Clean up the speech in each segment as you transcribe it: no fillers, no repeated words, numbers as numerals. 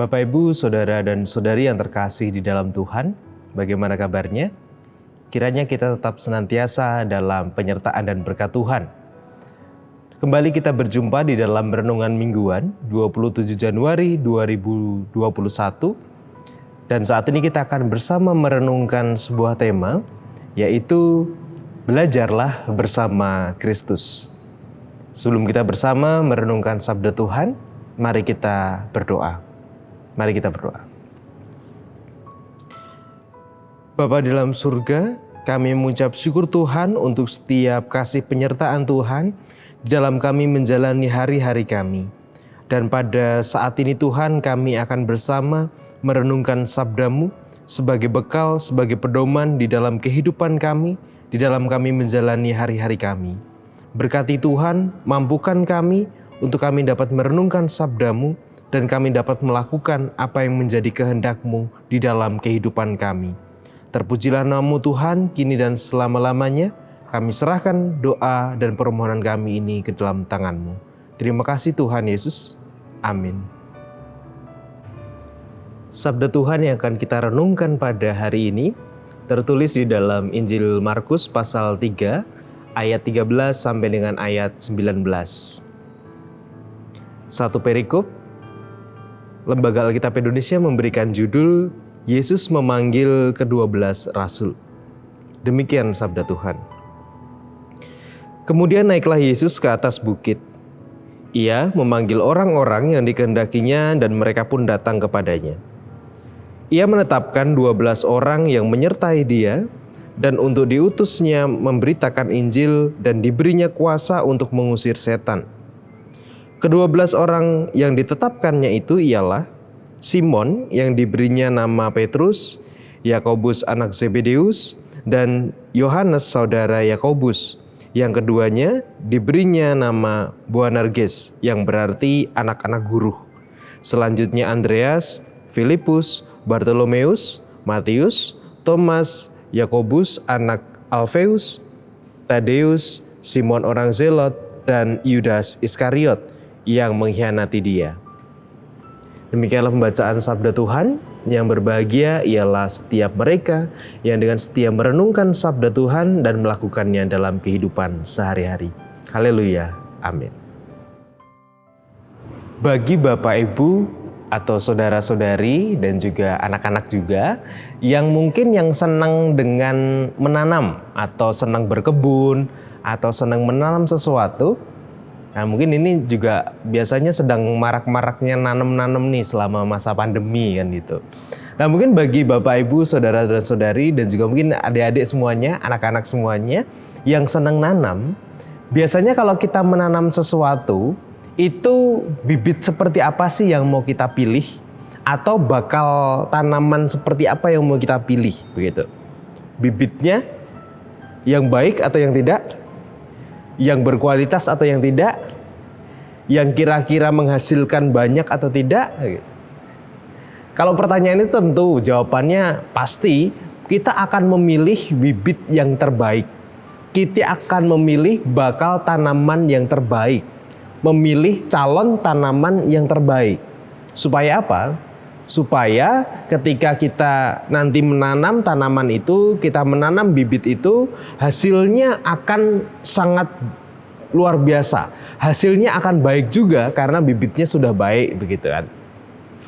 Bapak, Ibu, Saudara dan Saudari yang terkasih di dalam Tuhan, bagaimana kabarnya? Kiranya kita tetap senantiasa dalam penyertaan dan berkat Tuhan. Kembali kita berjumpa di dalam Renungan Mingguan 27 Januari 2021. Dan saat ini kita akan bersama merenungkan sebuah tema, yaitu Belajarlah bersama Kristus. Sebelum kita bersama merenungkan sabda Tuhan, mari kita berdoa. Mari kita berdoa. Bapa di dalam surga, kami mengucap syukur Tuhan untuk setiap kasih penyertaan Tuhan di dalam kami menjalani hari-hari kami. Dan pada saat ini Tuhan, kami akan bersama merenungkan sabda-Mu sebagai bekal, sebagai pedoman di dalam kehidupan kami, di dalam kami menjalani hari-hari kami. Berkati Tuhan, mampukan kami untuk kami dapat merenungkan sabda-Mu, dan kami dapat melakukan apa yang menjadi kehendak-Mu di dalam kehidupan kami. Terpujilah nama-Mu Tuhan, kini dan selama-lamanya. Kami serahkan doa dan permohonan kami ini ke dalam tangan-Mu. Terima kasih Tuhan Yesus. Amin. Sabda Tuhan yang akan kita renungkan pada hari ini tertulis di dalam Injil Markus pasal 3 ayat 13 sampai dengan ayat 19. Satu perikop, Lembaga Alkitab Indonesia memberikan judul Yesus memanggil ke-12 Rasul. Demikian sabda Tuhan. Kemudian naiklah Yesus ke atas bukit. Ia memanggil orang-orang yang dikehendakinya dan mereka pun datang kepadanya. Ia menetapkan 12 orang yang menyertai dia dan untuk diutusnya memberitakan Injil dan diberinya kuasa untuk mengusir setan. Ke-12 orang yang ditetapkannya itu ialah Simon yang diberinya nama Petrus, Yakobus anak Zebedeus, dan Yohanes saudara Yakobus. Yang keduanya diberinya nama Boanerges yang berarti anak-anak guru. Selanjutnya Andreas, Filipus, Bartolomeus, Matius, Thomas, Yakobus anak Alfeus, Tadeus, Simon orang Zelot, dan Yudas Iskariot yang mengkhianati dia. Demikianlah pembacaan sabda Tuhan. Yang berbahagia ialah setiap mereka yang dengan setia merenungkan sabda Tuhan dan melakukannya dalam kehidupan sehari-hari. Haleluya. Amin. Bagi Bapak Ibu atau saudara-saudari dan juga anak-anak juga yang mungkin yang senang dengan menanam atau senang berkebun atau senang menanam sesuatu, nah mungkin ini juga biasanya sedang marak-maraknya nanam-nanam nih selama masa pandemi kan gitu. Nah mungkin bagi Bapak Ibu, Saudara dan Saudari dan juga mungkin adik-adik semuanya, anak-anak semuanya yang senang nanam, biasanya kalau kita menanam sesuatu, itu bibit seperti apa sih yang mau kita pilih? Atau bakal tanaman seperti apa yang mau kita pilih begitu? Bibitnya yang baik atau yang tidak? Yang berkualitas atau yang tidak, yang kira-kira menghasilkan banyak atau tidak. Kalau pertanyaan itu tentu jawabannya pasti kita akan memilih bibit yang terbaik. Kita akan memilih bakal tanaman yang terbaik, memilih calon tanaman yang terbaik. Supaya apa? Supaya ketika kita nanti menanam tanaman itu, kita menanam bibit itu, hasilnya akan sangat luar biasa. Hasilnya akan baik juga karena bibitnya sudah baik begitu kan.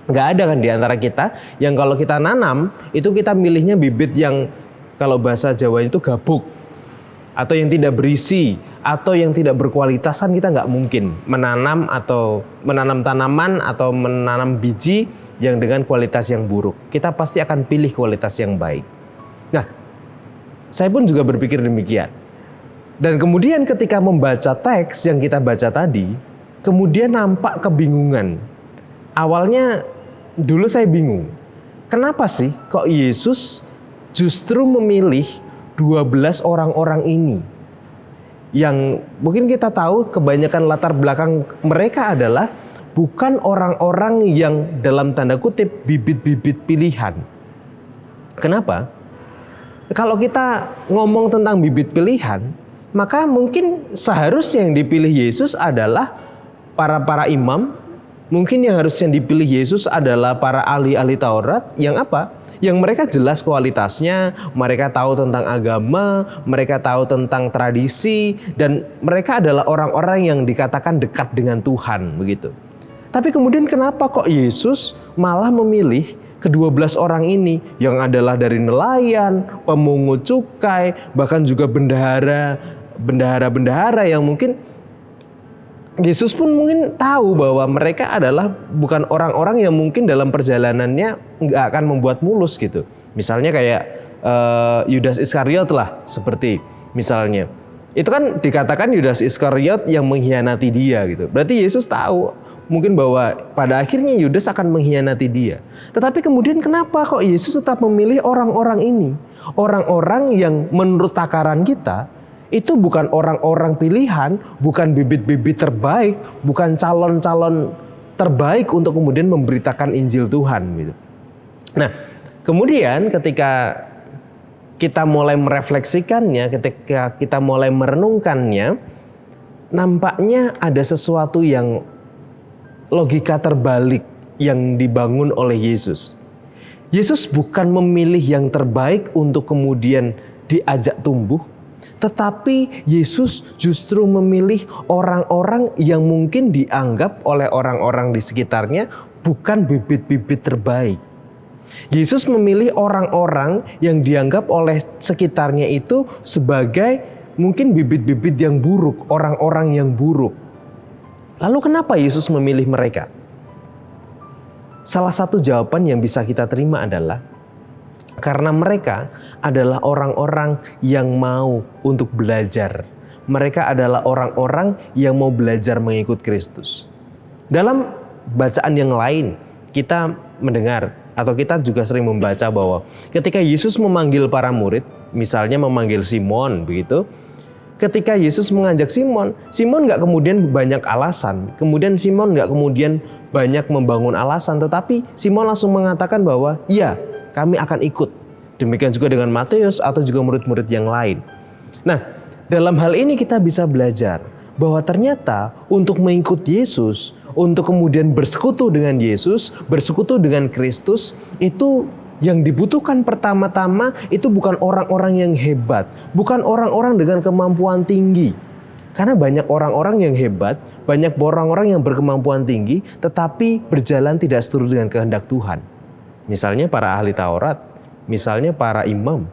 Nggak ada kan di antara kita yang kalau kita nanam itu kita milihnya bibit yang kalau bahasa Jawa itu gabuk atau yang tidak berisi atau yang tidak berkualitasan. Kita nggak mungkin menanam tanaman atau menanam biji yang dengan kualitas yang buruk. Kita pasti akan pilih kualitas yang baik. Nah, saya pun juga berpikir demikian. Dan kemudian ketika membaca teks yang kita baca tadi, kemudian nampak kebingungan. Awalnya dulu saya bingung. Kenapa sih kok Yesus justru memilih 12 orang-orang ini? Yang mungkin kita tahu kebanyakan latar belakang mereka adalah bukan orang-orang yang dalam tanda kutip bibit-bibit pilihan. Kenapa? Kalau kita ngomong tentang bibit pilihan, maka mungkin seharusnya yang dipilih Yesus adalah para imam, Mungkin yang harusnya dipilih Yesus adalah para ahli-ahli Taurat yang apa? Yang mereka jelas kualitasnya, mereka tahu tentang agama, mereka tahu tentang tradisi, dan mereka adalah orang-orang yang dikatakan dekat dengan Tuhan, begitu. Tapi kemudian kenapa kok Yesus malah memilih ke-12 orang ini yang adalah dari nelayan, pemungut cukai, bahkan juga bendahara yang mungkin Yesus pun mungkin tahu bahwa mereka adalah bukan orang-orang yang mungkin dalam perjalanannya nggak akan membuat mulus gitu. Misalnya kayak Yudas Iskariot lah, seperti misalnya. Itu kan dikatakan Yudas Iskariot yang mengkhianati dia gitu. Berarti Yesus tahu mungkin bahwa pada akhirnya Yudas akan mengkhianati dia. Tetapi kemudian kenapa kok Yesus tetap memilih orang-orang ini? Orang-orang yang menurut takaran kita itu bukan orang-orang pilihan, bukan bibit-bibit terbaik, bukan calon-calon terbaik untuk kemudian memberitakan Injil Tuhan gitu. Nah, kemudian ketika kita mulai merefleksikannya, ketika kita mulai merenungkannya, nampaknya ada sesuatu yang logika terbalik yang dibangun oleh Yesus. Yesus bukan memilih yang terbaik untuk kemudian diajak tumbuh, tetapi Yesus justru memilih orang-orang yang mungkin dianggap oleh orang-orang di sekitarnya bukan bibit-bibit terbaik. Yesus memilih orang-orang yang dianggap oleh sekitarnya itu sebagai mungkin bibit-bibit yang buruk, orang-orang yang buruk. Lalu kenapa Yesus memilih mereka? Salah satu jawaban yang bisa kita terima adalah karena mereka adalah orang-orang yang mau untuk belajar. Mereka adalah orang-orang yang mau belajar mengikut Kristus. Dalam bacaan yang lain, kita mendengar atau kita juga sering membaca bahwa ketika Yesus memanggil para murid, misalnya memanggil Simon begitu, ketika Yesus mengajak Simon nggak kemudian banyak alasan, kemudian Simon nggak kemudian banyak membangun alasan, tetapi Simon langsung mengatakan bahwa ya, kami akan ikut. Demikian juga dengan Matius atau juga murid-murid yang lain. Nah, dalam hal ini kita bisa belajar bahwa ternyata untuk mengikut Yesus, untuk kemudian bersekutu dengan Yesus, bersekutu dengan Kristus, itu yang dibutuhkan pertama-tama itu bukan orang-orang yang hebat, bukan orang-orang dengan kemampuan tinggi. Karena banyak orang-orang yang hebat, banyak orang-orang yang berkemampuan tinggi, tetapi berjalan tidak seturut dengan kehendak Tuhan. Misalnya para ahli Taurat, misalnya para imam.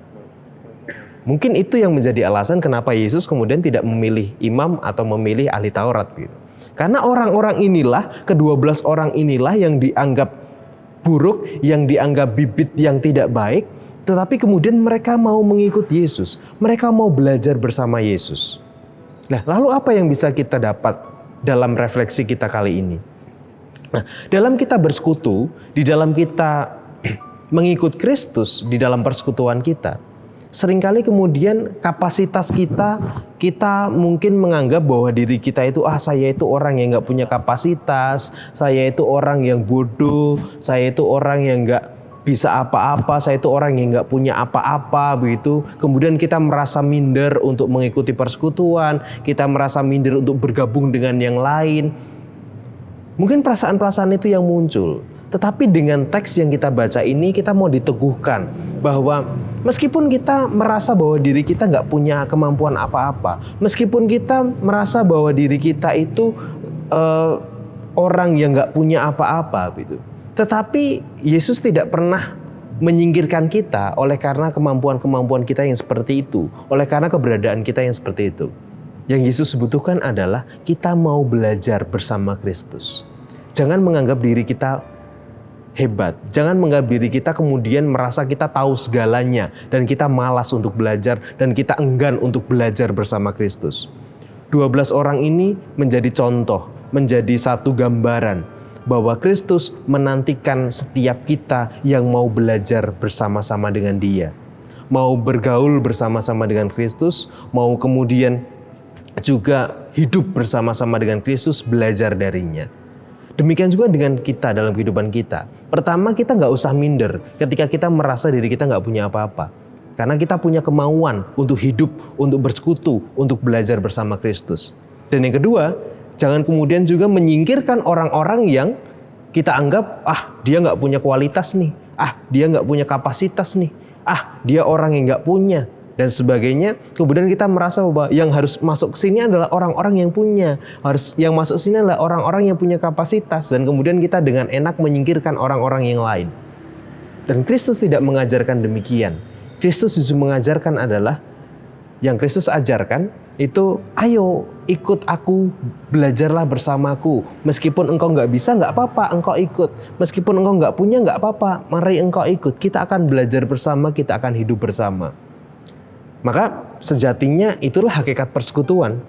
Mungkin itu yang menjadi alasan kenapa Yesus kemudian tidak memilih imam atau memilih ahli Taurat gitu. Karena orang-orang inilah, ke-12 orang inilah yang dianggap buruk, yang dianggap bibit yang tidak baik, tetapi kemudian mereka mau mengikut Yesus. Mereka mau belajar bersama Yesus. Nah, lalu apa yang bisa kita dapat dalam refleksi kita kali ini? Nah, dalam kita bersekutu, di dalam kita mengikut Kristus di dalam persekutuan kita, seringkali kemudian kapasitas kita mungkin menganggap bahwa diri kita itu, saya itu orang yang nggak punya kapasitas, saya itu orang yang bodoh, saya itu orang yang nggak bisa apa-apa, saya itu orang yang nggak punya apa-apa begitu. Kemudian kita merasa minder untuk mengikuti persekutuan, kita merasa minder untuk bergabung dengan yang lain. Mungkin perasaan-perasaan itu yang muncul. Tetapi dengan teks yang kita baca ini, kita mau diteguhkan bahwa meskipun kita merasa bahwa diri kita nggak punya kemampuan apa-apa, meskipun kita merasa bahwa diri kita itu orang yang nggak punya apa-apa, gitu. Tetapi Yesus tidak pernah menyingkirkan kita oleh karena kemampuan-kemampuan kita yang seperti itu, oleh karena keberadaan kita yang seperti itu. Yang Yesus butuhkan adalah kita mau belajar bersama Kristus. Jangan menganggap diri kita hebat. Jangan menganggap diri kita kemudian merasa kita tahu segalanya dan kita malas untuk belajar dan kita enggan untuk belajar bersama Kristus. 12 orang ini menjadi contoh, menjadi satu gambaran bahwa Kristus menantikan setiap kita yang mau belajar bersama-sama dengan Dia. Mau bergaul bersama-sama dengan Kristus, mau kemudian juga hidup bersama-sama dengan Kristus, belajar darinya. Demikian juga dengan kita dalam kehidupan kita. Pertama, kita nggak usah minder ketika kita merasa diri kita nggak punya apa-apa. Karena kita punya kemauan untuk hidup, untuk bersekutu, untuk belajar bersama Kristus. Dan yang kedua, jangan kemudian juga menyingkirkan orang-orang yang kita anggap, dia nggak punya kualitas nih, dia nggak punya kapasitas nih, dia orang yang nggak punya, dan sebagainya. Kemudian kita merasa bahwa yang harus masuk ke sini adalah orang-orang yang punya, yang masuk ke sini adalah orang-orang yang punya kapasitas, dan kemudian kita dengan enak menyingkirkan orang-orang yang lain. Dan Kristus tidak mengajarkan demikian. Kristus justru mengajarkan adalah, yang Kristus ajarkan itu, ayo ikut aku, belajarlah bersamaku. Meskipun engkau nggak bisa, nggak apa-apa, engkau ikut. Meskipun engkau nggak punya, nggak apa-apa, mari engkau ikut. Kita akan belajar bersama, kita akan hidup bersama. Maka sejatinya itulah hakikat persekutuan.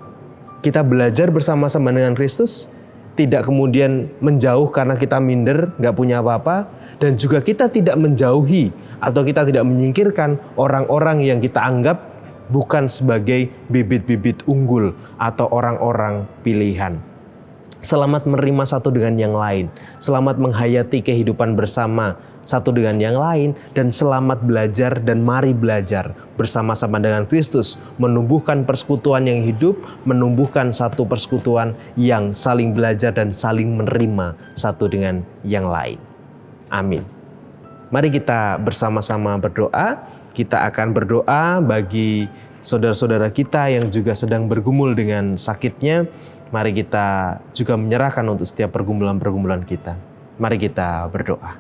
Kita belajar bersama-sama dengan Kristus, tidak kemudian menjauh karena kita minder, nggak punya apa-apa. Dan juga kita tidak menjauhi atau kita tidak menyingkirkan orang-orang yang kita anggap bukan sebagai bibit-bibit unggul atau orang-orang pilihan. Selamat menerima satu dengan yang lain, selamat menghayati kehidupan bersama satu dengan yang lain, dan selamat belajar dan mari belajar bersama-sama dengan Kristus, menumbuhkan persekutuan yang hidup, menumbuhkan satu persekutuan yang saling belajar dan saling menerima satu dengan yang lain. Amin. Mari kita bersama-sama berdoa. Kita akan berdoa bagi saudara-saudara kita yang juga sedang bergumul dengan sakitnya. Mari kita juga menyerahkan untuk setiap pergumulan-pergumulan kita. Mari kita berdoa.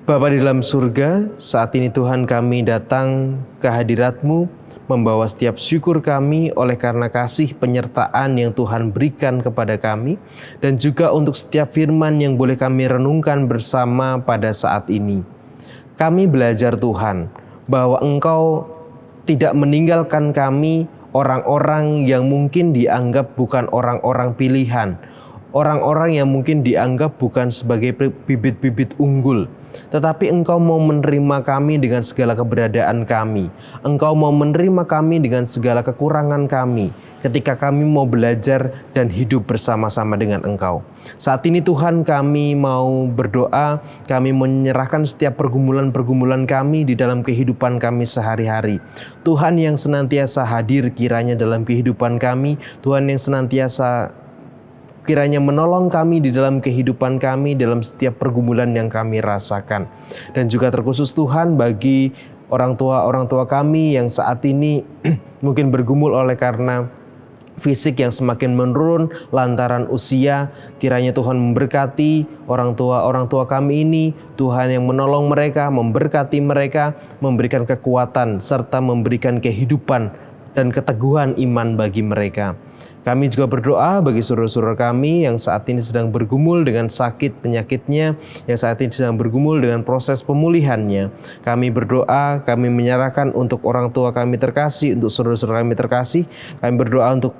Bapa di dalam surga, saat ini Tuhan kami datang ke hadirat-Mu, membawa setiap syukur kami oleh karena kasih penyertaan yang Tuhan berikan kepada kami, dan juga untuk setiap firman yang boleh kami renungkan bersama pada saat ini. Kami belajar Tuhan, bahwa Engkau tidak meninggalkan kami, orang-orang yang mungkin dianggap bukan orang-orang pilihan, orang-orang yang mungkin dianggap bukan sebagai bibit-bibit unggul. Tetapi Engkau mau menerima kami dengan segala keberadaan kami. Engkau mau menerima kami dengan segala kekurangan kami, ketika kami mau belajar dan hidup bersama-sama dengan Engkau. Saat ini Tuhan, kami mau berdoa, kami menyerahkan setiap pergumulan-pergumulan kami di dalam kehidupan kami sehari-hari. Tuhan yang senantiasa hadir kiranya dalam kehidupan kami, Tuhan yang senantiasa kiranya menolong kami di dalam kehidupan kami, dalam setiap pergumulan yang kami rasakan. Dan juga terkhusus Tuhan bagi orang tua kami yang saat ini mungkin bergumul oleh karena fisik yang semakin menurun lantaran usia. Kiranya Tuhan memberkati orang tua kami ini. Tuhan yang menolong mereka, memberkati mereka, memberikan kekuatan serta memberikan kehidupan dan keteguhan iman bagi mereka. Kami juga berdoa bagi saudara-saudara kami yang saat ini sedang bergumul dengan sakit penyakitnya, yang saat ini sedang bergumul dengan proses pemulihannya. Kami berdoa, kami menyerahkan untuk orang tua kami terkasih, untuk saudara-saudara kami terkasih. Kami berdoa untuk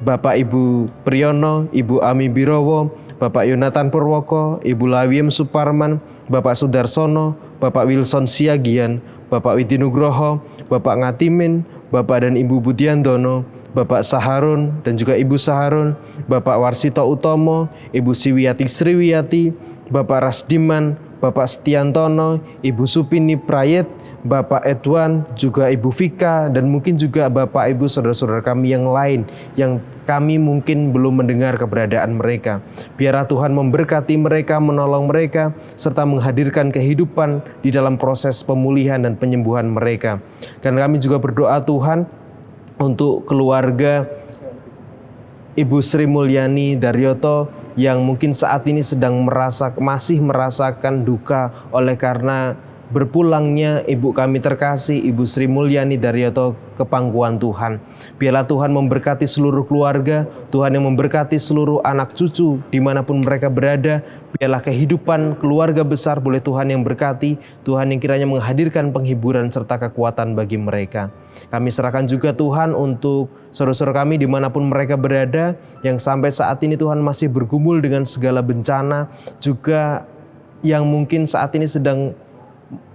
Bapak Ibu Priyono, Ibu Ami Birowo, Bapak Yonatan Purwoko, Ibu Lawiem Suparman, Bapak Sudarsono, Bapak Wilson Siagian, Bapak Widinugroho, Bapak Ngatimin, Bapak dan Ibu Budiandono, Bapak Saharun dan juga Ibu Saharun, Bapak Warsito Utomo, Ibu Siwiati Sriwiati, Bapak Rasdiman, Bapak Setiantono, Ibu Supini Prayet, Bapak Edwan, juga Ibu Vika, dan mungkin juga Bapak Ibu saudara-saudara kami yang lain yang kami mungkin belum mendengar keberadaan mereka. Biarlah Tuhan memberkati mereka, menolong mereka, serta menghadirkan kehidupan di dalam proses pemulihan dan penyembuhan mereka. Dan kami juga berdoa Tuhan untuk keluarga Ibu Sri Mulyani Daryoto yang mungkin saat ini sedang masih merasakan duka oleh karena berpulangnya ibu kami terkasih, Ibu Sri Mulyani Daryoto ke pangkuan Tuhan. Biarlah Tuhan memberkati seluruh keluarga, Tuhan yang memberkati seluruh anak cucu dimanapun mereka berada. Biarlah kehidupan keluarga besar boleh Tuhan yang berkati, Tuhan yang kiranya menghadirkan penghiburan serta kekuatan bagi mereka. Kami serahkan juga Tuhan untuk saudara-saudara kami dimanapun mereka berada, yang sampai saat ini Tuhan masih bergumul dengan segala bencana, juga yang mungkin saat ini sedang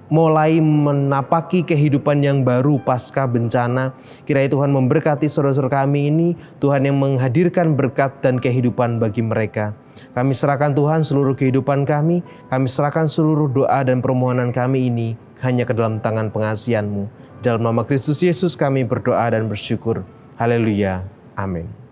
mulai menapaki kehidupan yang baru pasca bencana. Kiranya Tuhan memberkati saudara-saudara kami ini, Tuhan yang menghadirkan berkat dan kehidupan bagi mereka. Kami serahkan Tuhan seluruh kehidupan kami serahkan seluruh doa dan permohonan kami ini hanya ke dalam tangan pengasihan-Mu. Dalam nama Kristus Yesus kami berdoa dan bersyukur. Haleluya. Amin.